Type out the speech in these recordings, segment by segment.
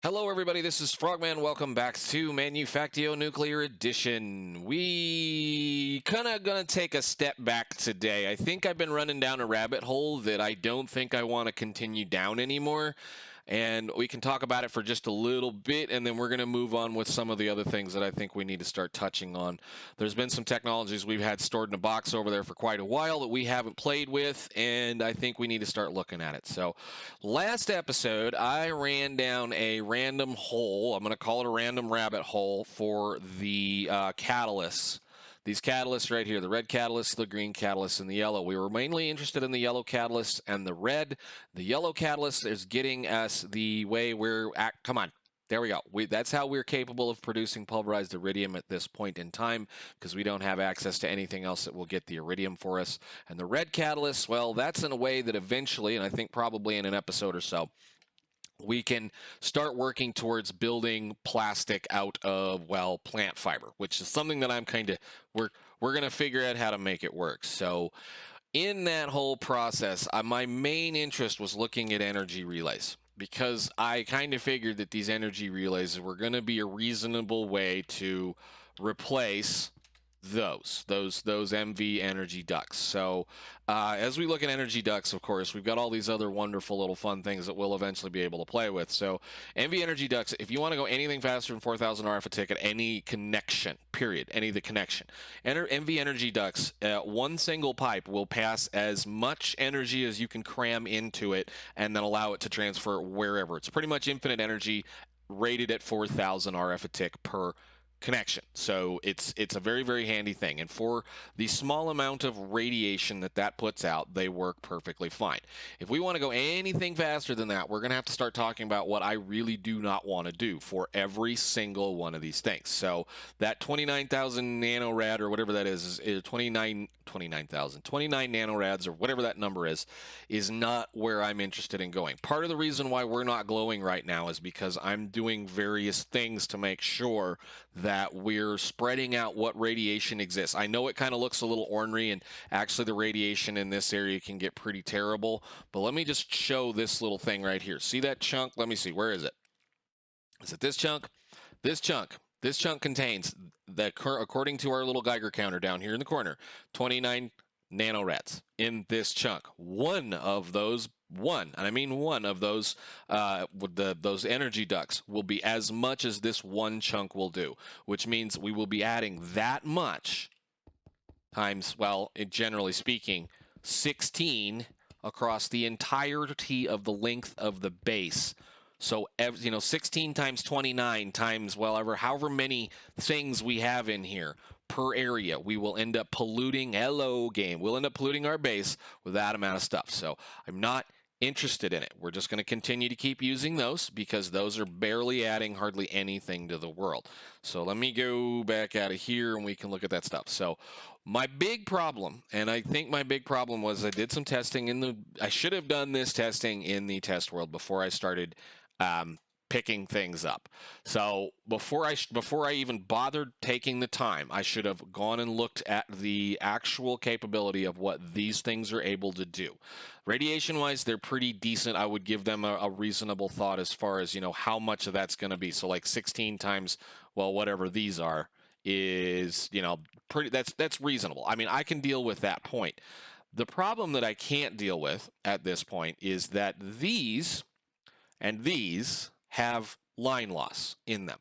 Hello, everybody. This is Frogman. Welcome back to Manufactio Nuclear Edition. We kind of going to take a step back today. I think I've been running down a rabbit hole that I don't think I want to continue down anymore. And we can talk about it for just a little bit, and then we're going to move on with some of the other things that I think we need to start touching on. There's been some technologies we've had stored in a box over there for quite a while that we haven't played with, and I think we need to start looking at it. So last episode, I ran down a random hole. I'm going to call it a random rabbit hole for the catalysts. These catalysts right here, the red catalyst, the green catalyst, and the yellow. We were mainly interested in the yellow catalyst and the red. The yellow catalyst is getting us the way we're at. Come on. There we go. That's how we're capable of producing pulverized iridium at this point in time, because we don't have access to anything else that will get the iridium for us. And the red catalyst, well, that's in a way that eventually, and I think probably in an episode or so, we can start working towards building plastic out of, well, plant fiber, which is something that I'm kind of, we're going to figure out how to make it work. So in that whole process, my main interest was looking at energy relays, because I kind of figured that these energy relays were going to be a reasonable way to replace those MV energy ducts. So as we look at energy ducts, of course, we've got all these other wonderful little fun things that we'll eventually be able to play with. So MV energy ducts, if you want to go anything faster than 4,000 RF a tick at any connection, period, any of the connection, MV energy ducts, one single pipe will pass as much energy as you can cram into it and then allow it to transfer wherever. It's pretty much infinite energy rated at 4,000 RF a tick per connection. So it's a very, very handy thing, and for the small amount of radiation that puts out, they work perfectly fine. If we want to go anything faster than that, we're going to have to start talking about what I really do not want to do for every single one of these things. So that 29,000 nanorad or whatever that is 29 nanораds or whatever that number is not where I'm interested in going. Part of the reason why we're not glowing right now is because I'm doing various things to make sure that we're spreading out what radiation exists. I know it kind of looks a little ornery, and actually the radiation in this area can get pretty terrible, but let me just show this little thing right here. See that chunk? Let me see. Where is it? Is it this chunk? This chunk. This chunk contains, according to our little Geiger counter down here in the corner, 29 nanораds in this chunk. One of those, and I mean one of those, those energy ducts will be as much as this one chunk will do, which means we will be adding that much times, well, generally speaking, 16 across the entirety of the length of the base. So, 16 times 29 times, well, however many things we have in here per area, we will end up polluting, we'll end up polluting our base with that amount of stuff. So I'm not interested in it. We're just going to continue to keep using those, because those are barely adding hardly anything to the world. So let me go back out of here and we can look at that stuff. So my big problem, and I think my big problem was I did some testing I should have done this testing in the test world before I started picking things up. So before I even bothered taking the time, I should have gone and looked at the actual capability of what these things are able to do. Radiation wise, they're pretty decent. I would give them a reasonable thought as far as, how much of that's going to be. So like 16 times, well, whatever these are is, pretty, that's reasonable. I mean, I can deal with that point. The problem that I can't deal with at this point is that these and these have line loss in them.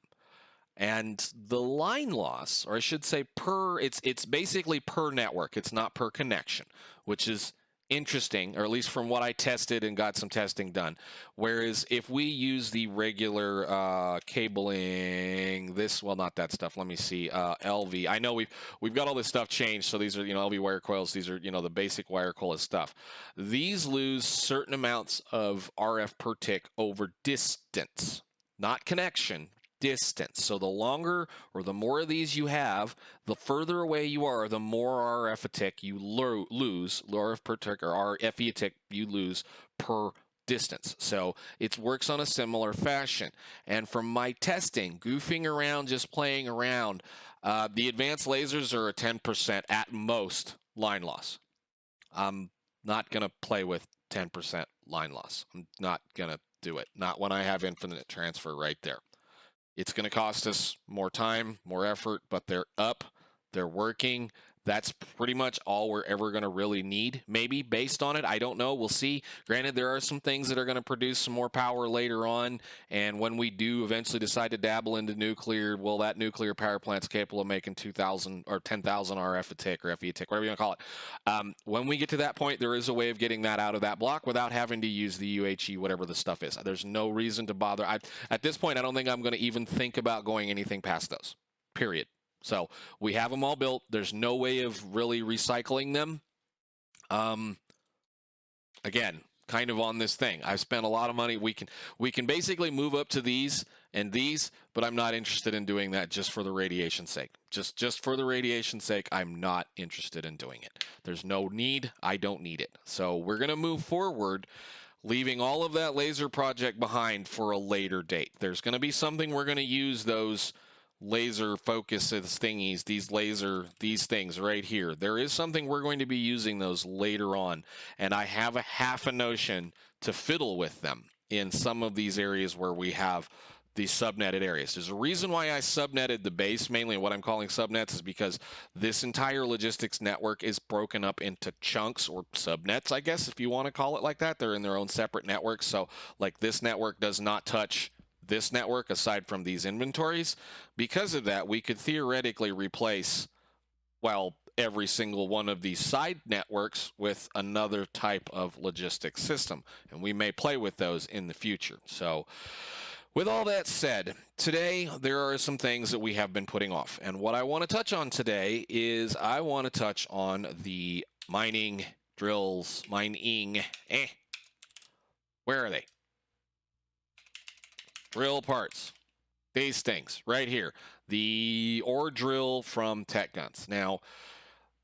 And the line loss, or I should say it's basically per network. It's not per connection, which is interesting, or at least from what I tested and got some testing done. Whereas if we use the regular cabling, not that stuff. Let me see, LV. I know we've got all this stuff changed. So these are, LV wire coils. These are, the basic wire coil stuff. These lose certain amounts of RF per tick over distance, not connection. Distance. So the longer or the more of these you have, the further away you are, the more RF a tick you lose, RF per tick or RFE a tick you lose per distance. So it works on a similar fashion. And from my testing, goofing around, just playing around, the advanced lasers are a 10% at most line loss. I'm not going to play with 10% line loss. I'm not going to do it. Not when I have infinite transfer right there. It's going to cost us more time, more effort, but they're up, they're working. That's pretty much all we're ever going to really need, maybe, based on it. I don't know. We'll see. Granted, there are some things that are going to produce some more power later on, and when we do eventually decide to dabble into nuclear, well, that nuclear power plant's capable of making 2,000 or 10,000 RF a tick or FE a tick, whatever you want to call it. When we get to that point, there is a way of getting that out of that block without having to use the UHE, whatever the stuff is. There's no reason to bother. At this point, I don't think I'm going to even think about going anything past those, period. So we have them all built. There's no way of really recycling them. Again, kind of on this thing. I've spent a lot of money. We can basically move up to these and these, but I'm not interested in doing that just for the radiation sake. Just for the radiation sake, I'm not interested in doing it. There's no need. I don't need it. So we're going to move forward, leaving all of that laser project behind for a later date. There's going to be something we're going to use those laser focuses thingies, these things right here. There is something we're going to be using those later on, and I have a half a notion to fiddle with them in some of these areas where we have these subnetted areas. There's a reason why I subnetted the base. Mainly what I'm calling subnets is because this entire logistics network is broken up into chunks, or subnets, I guess, if you want to call it like that. They're in their own separate networks. So like this network does not touch this network aside from these inventories. Because of that, we could theoretically replace, well, every single one of these side networks with another type of logistics system, and we may play with those in the future. So with all that said, today there are some things that we have been putting off, and what I want to touch on today is I want to touch on the mining drills. Where are they? Drill parts, these things right here, the ore drill from Tech Guns. Now,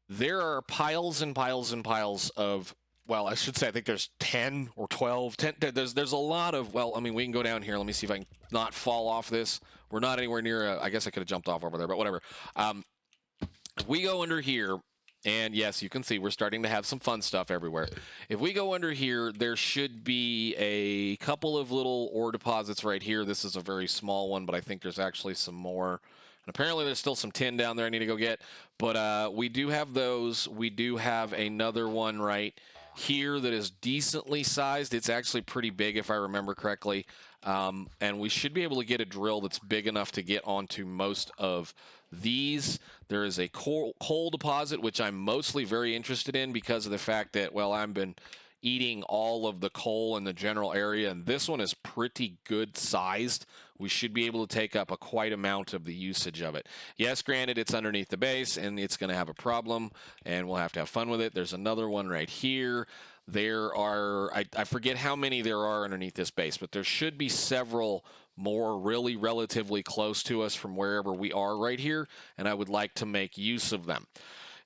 there are piles and piles and piles of, well, I should say, I think there's 10 or 12, there's a lot of, well, I mean, we can go down here. Let me see if I can not fall off this. We're not anywhere near, I guess I could have jumped off over there, but whatever. If we go under here, and yes, you can see we're starting to have some fun stuff everywhere. If we go under here, there should be a couple of little ore deposits right here. This is a very small one, but I think there's actually some more. And apparently there's still some tin down there I need to go get. But we do have those. We do have another one right here that is decently sized. It's actually pretty big if I remember correctly. And we should be able to get a drill that's big enough to get onto most of these. There is a coal deposit, which I'm mostly very interested in because of the fact that, well, I've been eating all of the coal in the general area, and this one is pretty good sized. We should be able to take up a quite amount of the usage of it. Yes, granted, it's underneath the base, and it's going to have a problem, and we'll have to have fun with it. There's another one right here. There are, I forget how many there are underneath this base, but there should be several more really relatively close to us from wherever we are right here, and I would like to make use of them.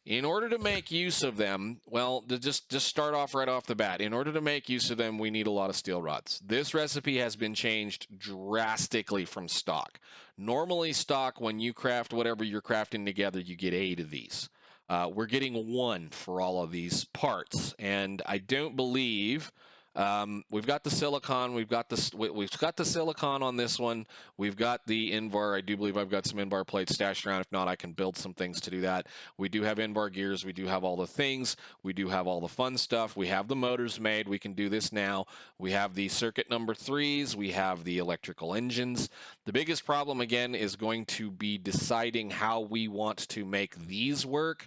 In order to make use of them, well, to just start off right off the bat, in order to make use of them, we need a lot of steel rods. This recipe has been changed drastically from stock. Normally stock, when you craft whatever you're crafting together, you get 8 of these. We're getting 1 for all of these parts, and I don't believe we've got the silicon. We've got the silicon on this one. We've got the Invar. I do believe I've got some Invar plates stashed around. If not, I can build some things to do that. We do have Invar gears. We do have all the things. We do have all the fun stuff. We have the motors made. We can do this now. We have the circuit number 3s. We have the electrical engines. The biggest problem, again, is going to be deciding how we want to make these work.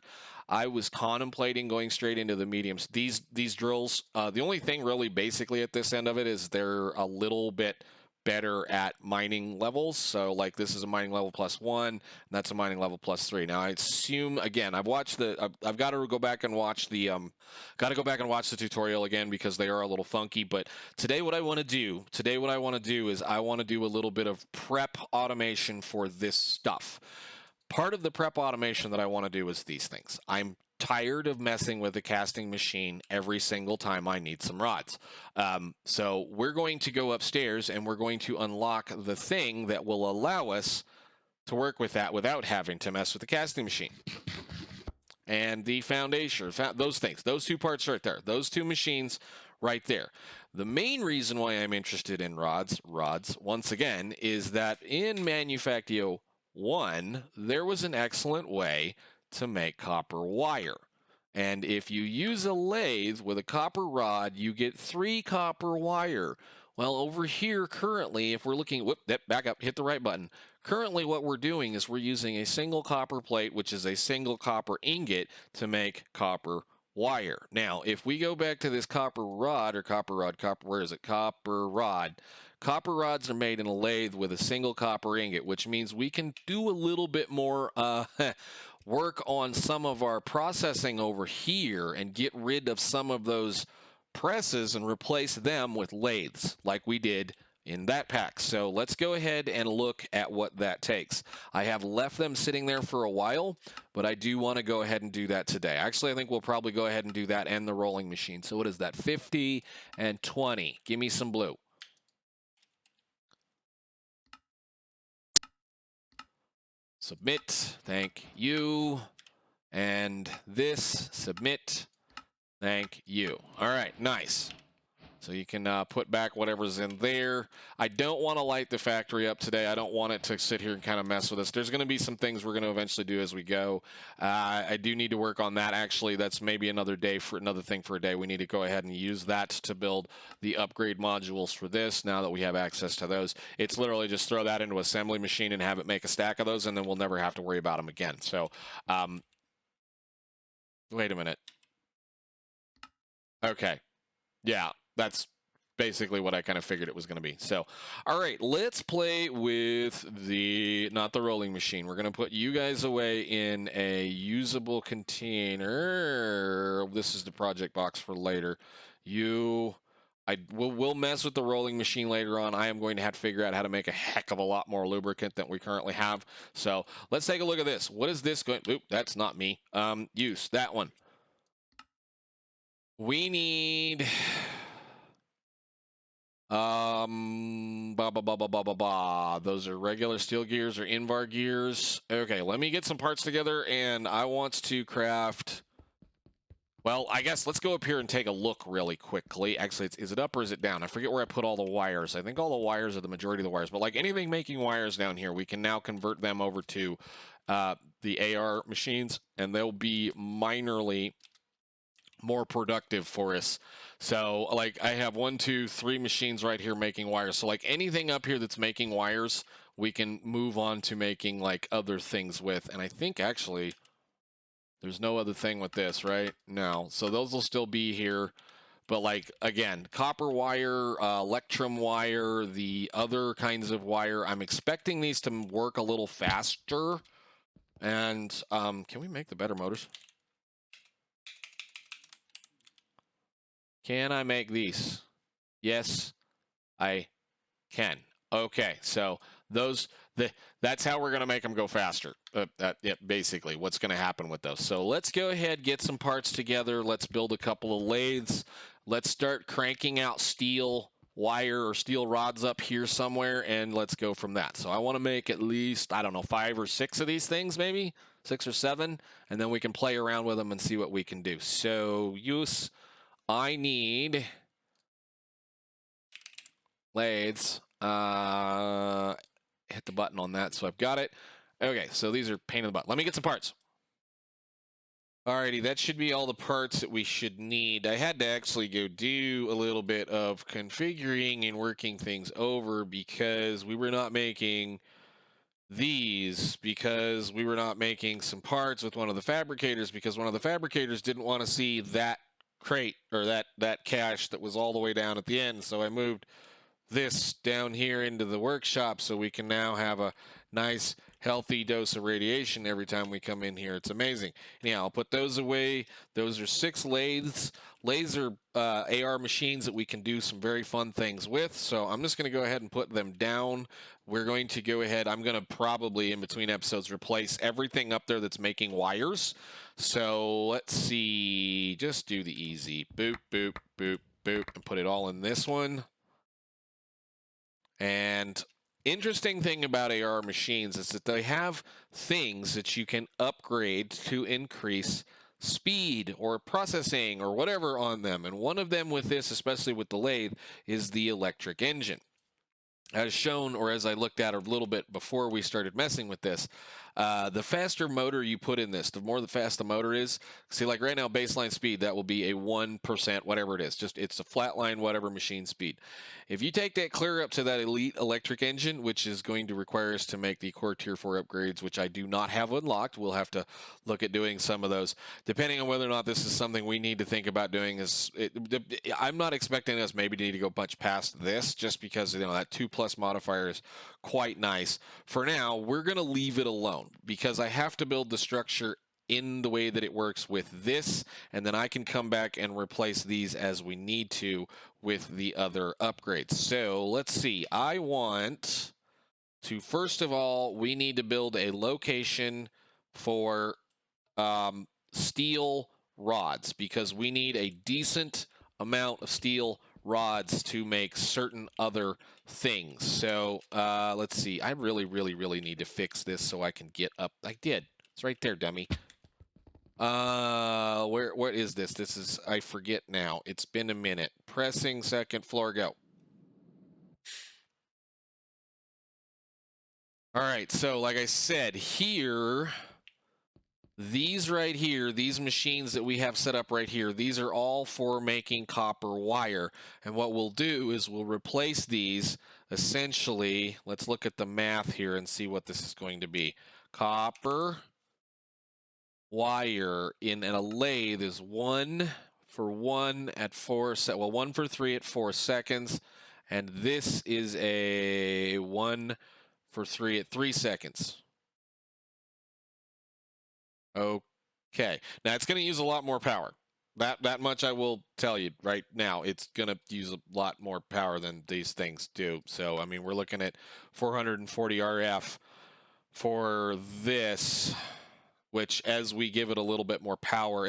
I was contemplating going straight into the mediums. These drills, the only thing really basically at this end of it is they're a little bit better at mining levels. So like this is a mining level +1, and that's a mining level +3. Now I assume, again, I've watched I've got to go back and watch the tutorial again because they are a little funky. But today what I want to do is I want to do a little bit of prep automation for this stuff. Part of the prep automation that I want to do is these things. I'm tired of messing with the casting machine every single time I need some rods. So we're going to go upstairs and we're going to unlock the thing that will allow us to work with that without having to mess with the casting machine. and the foundation, those things, those two parts right there, those two machines right there. The main reason why I'm interested in rods, once again, is that in Manufactio 1, there was an excellent way to make copper wire. And if you use a lathe with a copper rod, you get 3 copper wire. Well, over here currently, if we're looking, whoop, back up, hit the right button. Currently, what we're doing is we're using a single copper plate, which is a single copper ingot, to make copper wire. Now, if we go back to this copper rod, where is it? Copper rod. Copper rods are made in a lathe with a single copper ingot, which means we can do a little bit more work on some of our processing over here and get rid of some of those presses and replace them with lathes like we did in that pack. So let's go ahead and look at what that takes. I have left them sitting there for a while, but I do want to go ahead and do that today. Actually, I think we'll probably go ahead and do that and the rolling machine. So what is that? 50 and 20. Give me some blue. Submit. Thank you. And this, submit. Thank you. All right, nice. So you can put back whatever's in there. I don't want to light the factory up today. I don't want it to sit here and kind of mess with us. There's going to be some things we're going to eventually do as we go. I do need to work on that. Actually, that's maybe another day for another thing for a day. We need to go ahead and use that to build the upgrade modules for this. Now that we have access to those, it's literally just throw that into assembly machine and have it make a stack of those, and then we'll never have to worry about them again. So, wait a minute. Okay. Yeah, that's basically what I kind of figured it was going to be. So, all right, let's play with not the rolling machine. We're going to put you guys away in a usable container. This is the project box for later. We'll mess with the rolling machine later on. I am going to have to figure out how to make a heck of a lot more lubricant than we currently have. So let's take a look at this. What is this going? Oop, that's not me. Use that one. We need those are regular steel gears or Invar gears. Okay, let me get some parts together, and I want to craft. Well, I guess let's go up here and take a look really quickly. Actually, is it up or is it down? I forget where I put all the wires. I think all the wires are the majority of the wires, but like anything making wires down here, we can now convert them over to the AR machines, and they'll be minorly more productive for us. So like I have 1, 2, 3 machines right here making wires. So like anything up here that's making wires, we can move on to making like other things with. And I think actually there's no other thing with this, right? No. So those will still be here. But like, again, copper wire, electrum wire, the other kinds of wire, I'm expecting these to work a little faster. And can we make the better motors? Can I make these? Yes, I can. Okay, so that's how we're going to make them go faster. Yeah, basically, what's going to happen with those. So let's go ahead, get some parts together. Let's build a couple of lathes. Let's start cranking out steel wire or steel rods up here somewhere, and let's go from that. So I want to make at least, I don't know, 5 or 6 of these things, maybe 6 or 7, and then we can play around with them and see what we can do. So I need lathes. Hit the button on that, so I've got it. Okay, so these are pain in the butt. Let me get some parts. Alrighty, that should be all the parts that we should need. I had to actually go do a little bit of configuring and working things over because we were not making these, because we were not making some parts with one of the fabricators, because one of the fabricators didn't want to see that crate or that cache that was all the way down at the end. So I moved this down here into the workshop so we can now have a nice healthy dose of radiation every time we come in here. It's amazing. Anyhow, I'll put those away. Those are 6 lathes. Lathes are AR machines that we can do some very fun things with. So I'm just going to go ahead and put them down. We're going to go ahead. I'm going to probably in between episodes replace everything up there that's making wires. So let's see. Just do the easy. Boop, boop, boop, boop, and put it all in this one. And interesting thing about AR machines is that they have things that you can upgrade to increase speed or processing or whatever on them. And one of them with this, especially with the lathe, is the electric engine. As shown, or as I looked at a little bit before we started messing with this, the faster motor you put in this, the more fast the motor is. See, like right now, baseline speed, that will be a 1%, whatever it is. Just it's a flatline, whatever machine speed. If you take that clear up to that elite electric engine, which is going to require us to make the core tier 4 upgrades, which I do not have unlocked, we'll have to look at doing some of those. Depending on whether or not this is something we need to think about doing, I'm not expecting us maybe to need to go much past this, just because that 2+ modifier is quite nice. For now, we're going to leave it alone because I have to build the structure in the way that it works with this, and then I can come back and replace these as we need to with the other upgrades. So let's see. I want to, first of all, we need to build a location for steel rods because we need a decent amount of steel rods to make certain other things. So let's see. I really need to fix this so I can get up. I did. It's right there, dummy. What is this? This is, I forget now. It's been a minute. Pressing second floor, go. All right, so like I said, here, these right here, these machines that we have set up right here, these are all for making copper wire. And what we'll do is we'll replace these essentially. Let's look at the math here and see what this is going to be. Copper wire in a lathe is 1 for 1 at 4 well, 1 for 3 at 4 seconds, and this is a 1 for 3 at 3 seconds. Okay, now it's going to use a lot more power. That much I will tell you right now. It's going to use a lot more power than these things do. So I mean, we're looking at 440 RF for this, which as we give it a little bit more power,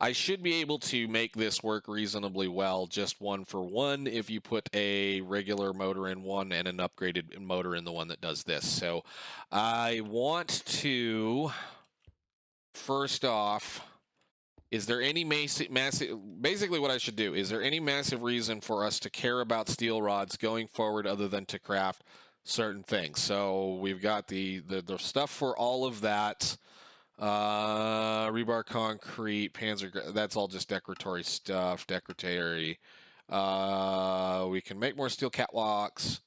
I should be able to make this work reasonably well, just 1 for 1 if you put a regular motor in one and an upgraded motor in the one that does this. So I want to, first off, is there any massive, basically what I should do, is there any massive reason for us to care about steel rods going forward other than to craft certain things? So we've got the stuff for all of that. Rebar concrete, panzer, that's all just decoratory stuff, decoratory. We can make more steel catwalks.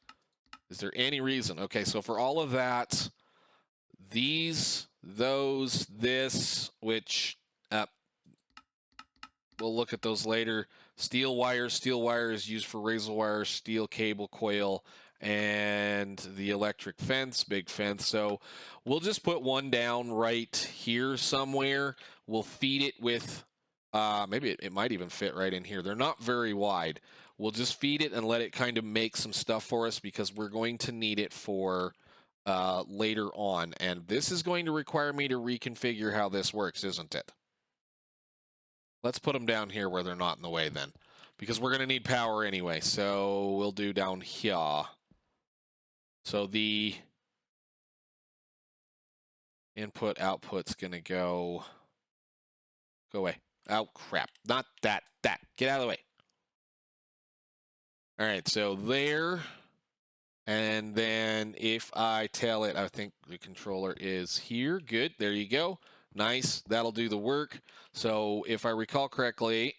Is there any reason? Okay, so for all of that, these, those, this, which, we'll look at those later. Steel wire is used for razor wire, steel cable coil, and the electric fence, big fence. So we'll just put one down right here somewhere. We'll feed it with, maybe it might even fit right in here. They're not very wide. We'll just feed it and let it kind of make some stuff for us because we're going to need it for later on. And this is going to require me to reconfigure how this works, isn't it? Let's put them down here where they're not in the way then, because we're going to need power anyway. So we'll do down here. So the input output's going to go away. Oh, crap. Not that. Get out of the way. All right, so there. And then if I tell it, I think the controller is here. Good. There you go. Nice. That'll do the work. So if I recall correctly,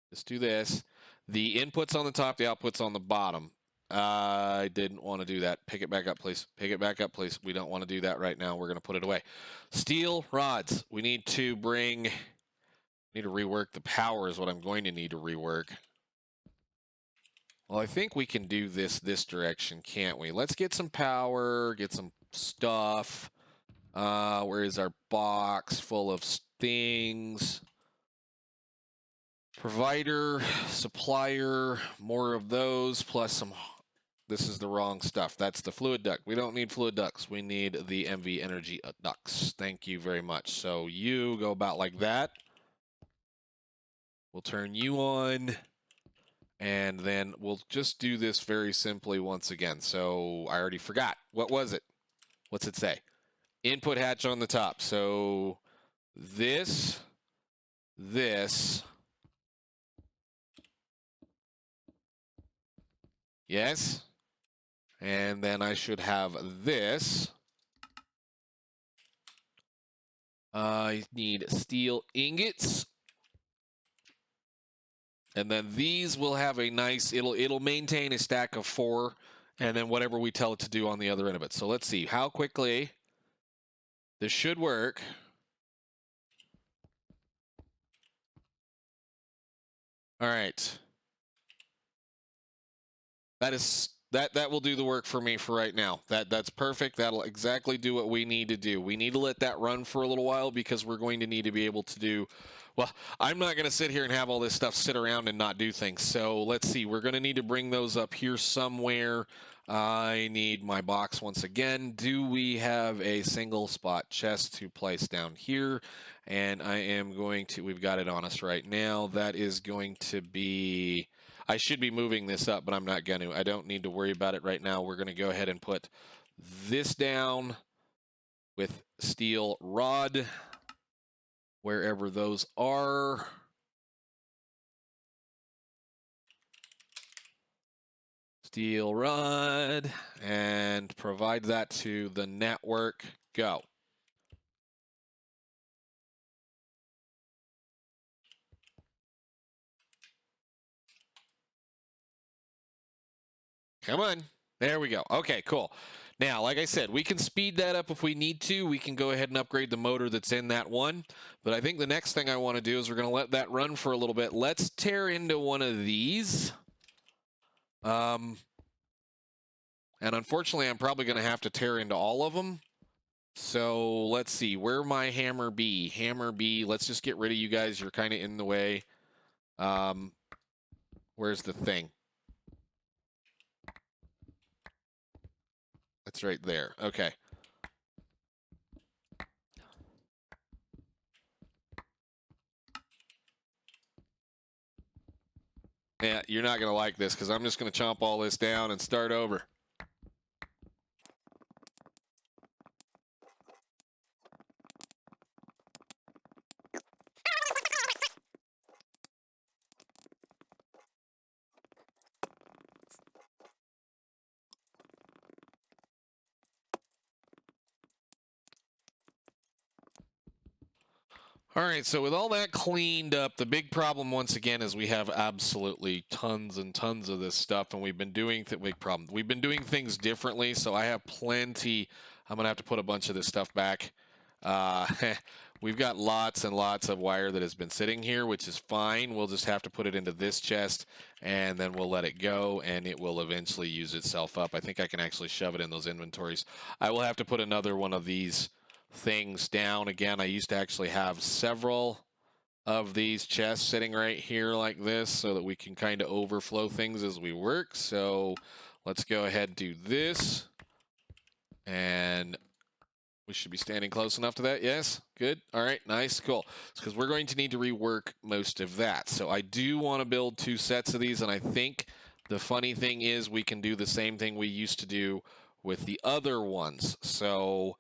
let's do this. The input's on the top, the output's on the bottom. I didn't want to do that. Pick it back up, please. Pick it back up, please. We don't want to do that right now. We're going to put it away. Steel rods. We need to rework the power is what I'm going to need to rework. Well, I think we can do this direction, can't we? Let's get some power, get some stuff. Where is our box full of things? Provider, supplier, more of those, plus some. This is the wrong stuff. That's the fluid duct. We don't need fluid ducts. We need the MV energy ducts. Thank you very much. So you go about like that. We'll turn you on. And then we'll just do this very simply once again. So I already forgot. What was it? What's it say? Input hatch on the top. So this. Yes. And then I should have this. I need steel ingots. And then these will have a nice, it'll maintain a stack of 4, and then whatever we tell it to do on the other end of it. So let's see how quickly this should work. All right. That will do the work for me for right now. That's perfect. That'll exactly do what we need to do. We need to let that run for a little while because we're going to need to be able to do, well, I'm not going to sit here and have all this stuff sit around and not do things. So let's see. We're going to need to bring those up here somewhere. I need my box once again. Do we have a single spot chest to place down here? And I am going to, we've got it on us right now. That is going to be, I should be moving this up, but I'm not going to. I don't need to worry about it right now. We're going to go ahead and put this down with steel rod, wherever those are. Steel rod, and provide that to the network. Go. Come on. There we go. Okay, cool. Now, like I said, we can speed that up if we need to. We can go ahead and upgrade the motor that's in that one. But I think the next thing I want to do is we're going to let that run for a little bit. Let's tear into one of these. And unfortunately, I'm probably going to have to tear into all of them. So let's see. Where my hammer be? Hammer B. Let's just get rid of you guys. You're kind of in the way. Where's the thing? That's right there. Okay. Yeah, you're not going to like this because I'm just going to chomp all this down and start over. All right, so with all that cleaned up, the big problem once again is we have absolutely tons and tons of this stuff, and we've been doing big problem. We've been doing things differently, so I have plenty. I'm gonna have to put a bunch of this stuff back. We've got lots and lots of wire that has been sitting here, which is fine. We'll just have to put it into this chest, and then we'll let it go, and it will eventually use itself up. I think I can actually shove it in those inventories. I will have to put another one of these things down. Again, I used to actually have several of these chests sitting right here like this so that we can kind of overflow things as we work. So let's go ahead and do this. And we should be standing close enough to that. Yes, good. All right, nice, cool. Because we're going to need to rework most of that. So I do want to build 2 sets of these, and I think the funny thing is we can do the same thing we used to do with the other ones. So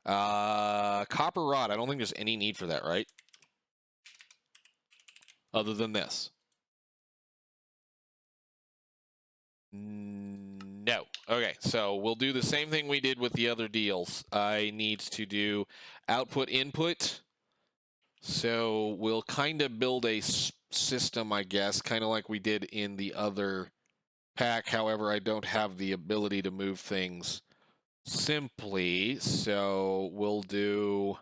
copper rod, I don't think there's any need for that, right? Other than this. No. Okay, so we'll do the same thing we did with the other deals. I need to do output input. So we'll kind of build a system, I guess, kind of like we did in the other pack. However, I don't have the ability to move things simply. So we'll do,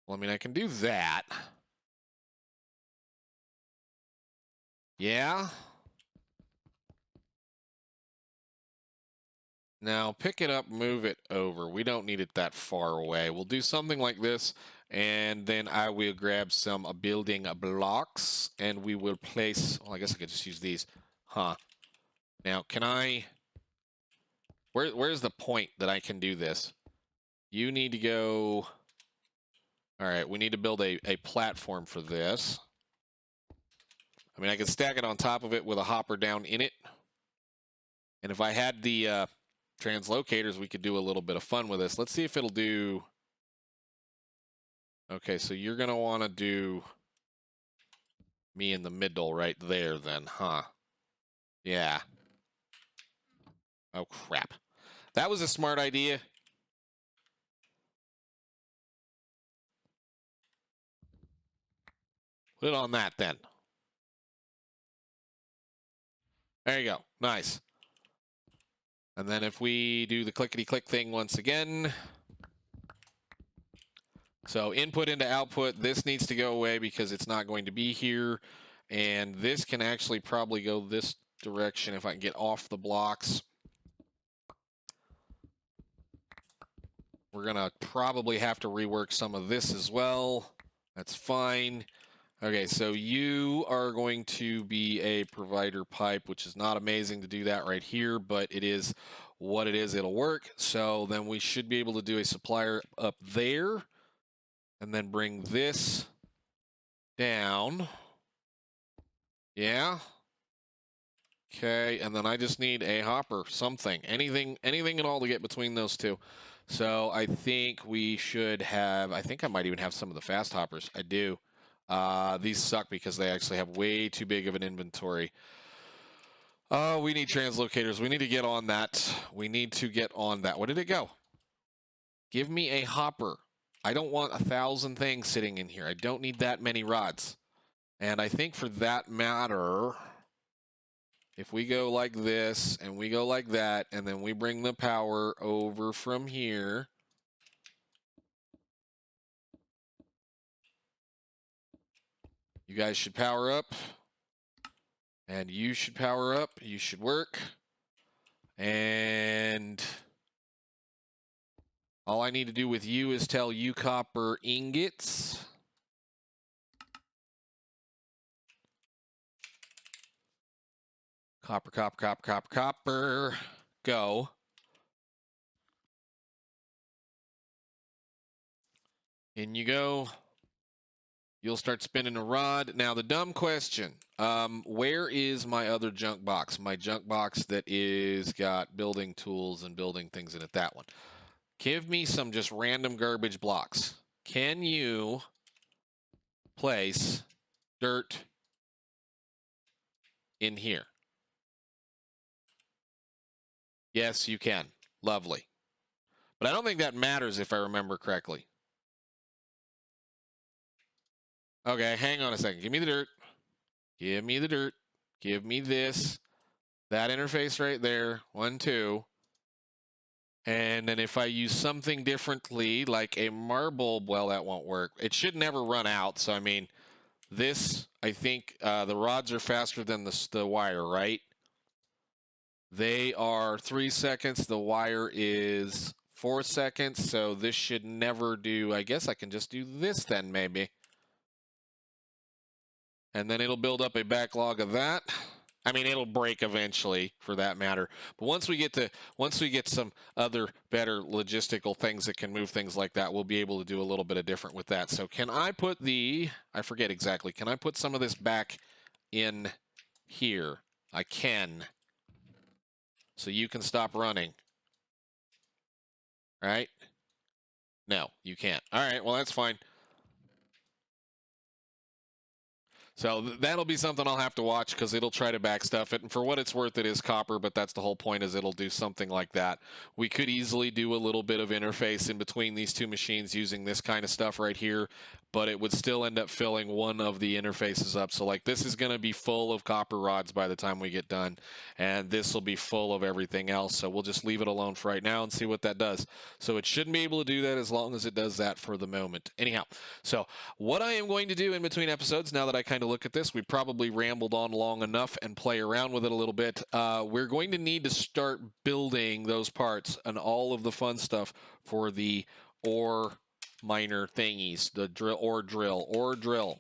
well, I mean, I can do that. Yeah. Now pick it up, move it over. We don't need it that far away. We'll do something like this, and then I will grab some building blocks, and we will place, well, I guess I could just use these. Huh. Now, can I, where's the point that I can do this? You need to go, all right, we need to build a platform for this. I mean, I could stack it on top of it with a hopper down in it. And if I had the translocators, we could do a little bit of fun with this. Let's see if it'll do... Okay, so you're going to want to do me in the middle right there then, huh? Yeah. Oh, crap. That was a smart idea. Put it on that then. There you go. Nice. And then if we do the clickety-click thing once again. So input into output, this needs to go away because it's not going to be here. And this can actually probably go this direction if I can get off the blocks. We're going to probably have to rework some of this as well. That's fine. Okay, so you are going to be a provider pipe, which is not amazing to do that right here, but it is what it is. It'll work. So then we should be able to do a supplier up there and then bring this down. Yeah. Okay, and then I just need a hopper, something, anything at all to get between those two. So I think we should have, I think I might even have some of the fast hoppers. I do. These suck because they actually have way too big of an inventory. Oh, we need translocators. We need to get on that. We need to get on that. Where did it go? Give me a hopper. I don't want 1,000 things sitting in here. I don't need that many rods. And I think for that matter, if we go like this and we go like that, and then we bring the power over from here. You guys should power up. And you should power up. You should work. And all I need to do with you is tell you copper ingots. Copper, copper, copper, copper, copper. Go. In you go. You'll start spinning a rod. Now, the dumb question, where is my other junk box? My junk box that is got building tools and building things in it, that one. Give me some just random garbage blocks. Can you place dirt in here? Yes, you can. Lovely. But I don't think that matters if I remember correctly. Okay, hang on a second. Give me the dirt. Give me the dirt. Give me this. That interface right there. 1, 2. And then if I use something differently, like a marble, well, that won't work. It should never run out. So, I mean, this, I think the rods are faster than the wire, right? They are 3 seconds. The wire is 4 seconds. So this should never do. I guess I can just do this then, maybe. And then it'll build up a backlog of that. I mean, it'll break eventually, for that matter. But once we get some other better logistical things that can move things like that, we'll be able to do a little bit of different with that. So can I put I forget exactly. Can I put some of this back in here? I can. So you can stop running. Right? No, you can't. All right, well, that's fine. So that'll be something I'll have to watch because it'll try to back stuff it. And for what it's worth, it is copper, but that's the whole point, is it'll do something like that. We could easily do a little bit of interface in between these two machines using this kind of stuff right here, but it would still end up filling one of the interfaces up. So like this is going to be full of copper rods by the time we get done, and this will be full of everything else. So we'll just leave it alone for right now and see what that does. So it shouldn't be able to do that as long as it does that for the moment. Anyhow, so what I am going to do in between episodes, now that I kind of look at this, we probably rambled on long enough and play around with it a little bit. We're going to need to start building those parts and all of the fun stuff for the ore miner thingies, the drill.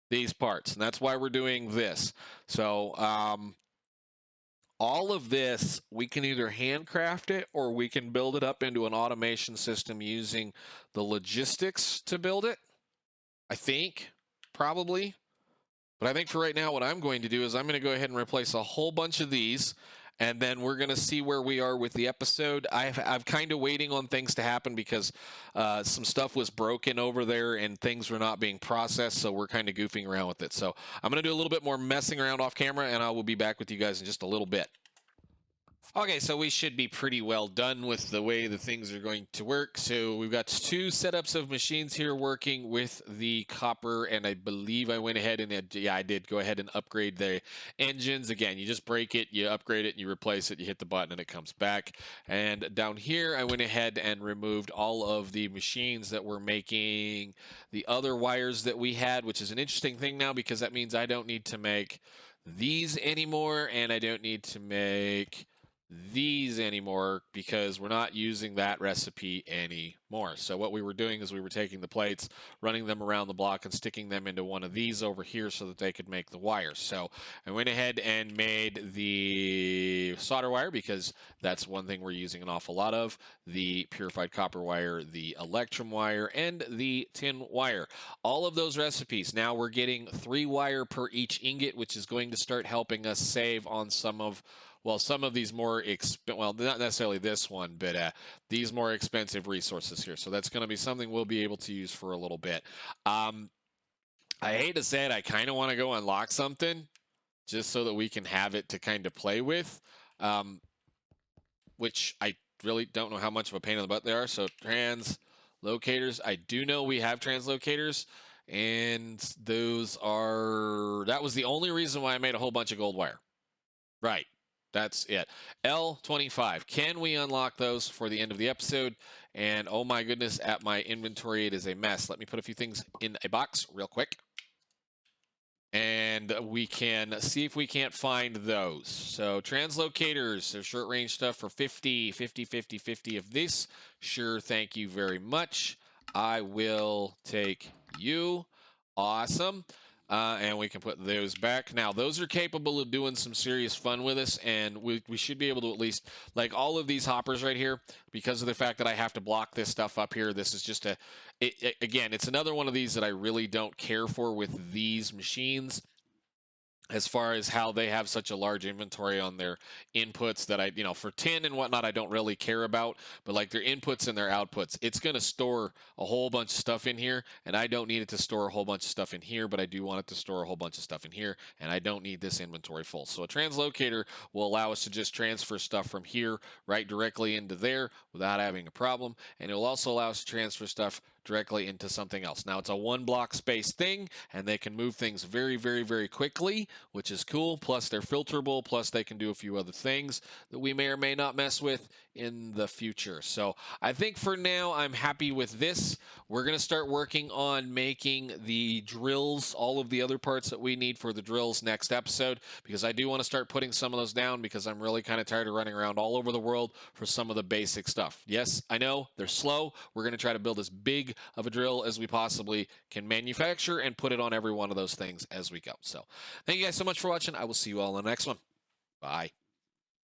These parts, and that's why we're doing this. So all of this, we can either handcraft it or we can build it up into an automation system using the logistics to build it. I think, probably. But I think for right now, what I'm going to do is I'm going to go ahead and replace a whole bunch of these, and then we're going to see where we are with the episode. I'm kind of waiting on things to happen because some stuff was broken over there and things were not being processed, so we're kind of goofing around with it. So I'm going to do a little bit more messing around off camera, and I will be back with you guys in just a little bit. Okay, so we should be pretty well done with the way the things are going to work. So we've got 2 setups of machines here working with the copper, and I believe I went ahead and, yeah, I did go ahead and upgrade the engines. Again, you just break it, you upgrade it, you replace it, you hit the button, and it comes back. And down here, I went ahead and removed all of the machines that were making the other wires that we had, which is an interesting thing now because that means I don't need to make these anymore, and I don't need to make these anymore because we're not using that recipe anymore. So what we were doing is we were taking the plates, running them around the block, and sticking them into one of these over here so that they could make the wires. So I went ahead and made the solder wire because that's one thing we're using an awful lot of, the purified copper wire, the electrum wire, and the tin wire. All of those recipes. Now we're getting 3 wire per each ingot, which is going to start helping us save on some of these more well, not necessarily this one, but these more expensive resources here. So that's going to be something we'll be able to use for a little bit. I hate to say it, I kind of want to go unlock something just so that we can have it to kind of play with, which I really don't know how much of a pain in the butt they are. So translocators, I do know we have translocators, and that was the only reason why I made a whole bunch of gold wire. Right. That's it. L25. Can we unlock those for the end of the episode? And oh my goodness, at my inventory, it is a mess. Let me put a few things in a box real quick. And we can see if we can't find those. So translocators, they're short range stuff for 50 of this. Sure, thank you very much. I will take you. Awesome. And we can put those back. Now, those are capable of doing some serious fun with us, and we should be able to at least, like all of these hoppers right here, because of the fact that I have to block this stuff up here, this is just again, it's another one of these that I really don't care for with these machines, as far as how they have such a large inventory on their inputs that for tin and whatnot, I don't really care about, but like their inputs and their outputs, it's going to store a whole bunch of stuff in here, and I don't need it to store a whole bunch of stuff in here, but I do want it to store a whole bunch of stuff in here, and I don't need this inventory full. So a translocator will allow us to just transfer stuff from here right directly into there without having a problem, and it will also allow us to transfer stuff directly into something else. Now, it's a 1 block space thing, and they can move things very, very, very quickly, which is cool. Plus, they're filterable. Plus, they can do a few other things that we may or may not mess with in the future. So I think for now, I'm happy with this. We're going to start working on making the drills, all of the other parts that we need for the drills next episode, because I do want to start putting some of those down because I'm really kind of tired of running around all over the world for some of the basic stuff. Yes, I know they're slow. We're going to try to build as big of a drill as we possibly can manufacture and put it on every one of those things as we go. So thank you guys so much for watching. I will see you all in the next one. Bye.